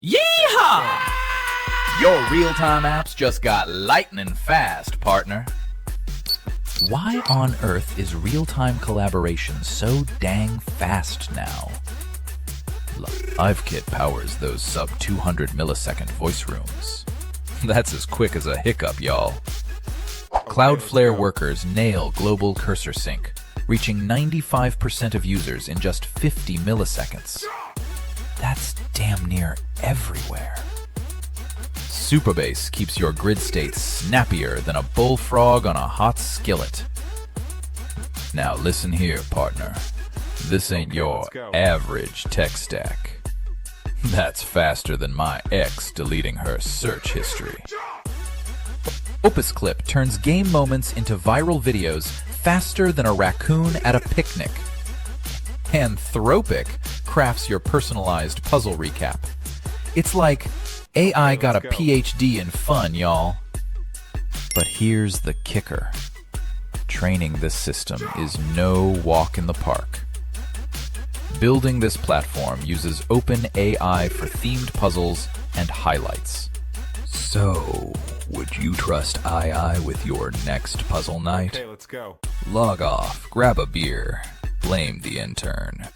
Yeehaw! Your real-time apps just got lightning fast, partner. Why on earth is real-time collaboration so dang fast now? LiveKit powers those sub-200 millisecond voice rooms. That's as quick as a hiccup, y'all. Cloudflare workers nail global cursor sync, reaching 95% of users in just 50 milliseconds. That's damn near everywhere. Supabase keeps your grid state snappier than a bullfrog on a hot skillet. Now listen here, partner. This ain't your average tech stack. That's faster than my ex deleting her search history. Opus Clip turns game moments into viral videos faster than a raccoon at a picnic. Anthropic crafts your personalized puzzle recap. It's like AI got a PhD in fun, y'all. But here's the kicker. Training this system is no walk in the park. Building this platform uses OpenAI for themed puzzles and highlights. So, would you trust AI with your next puzzle night? Okay, let's go. Log off, grab a beer, blame the intern.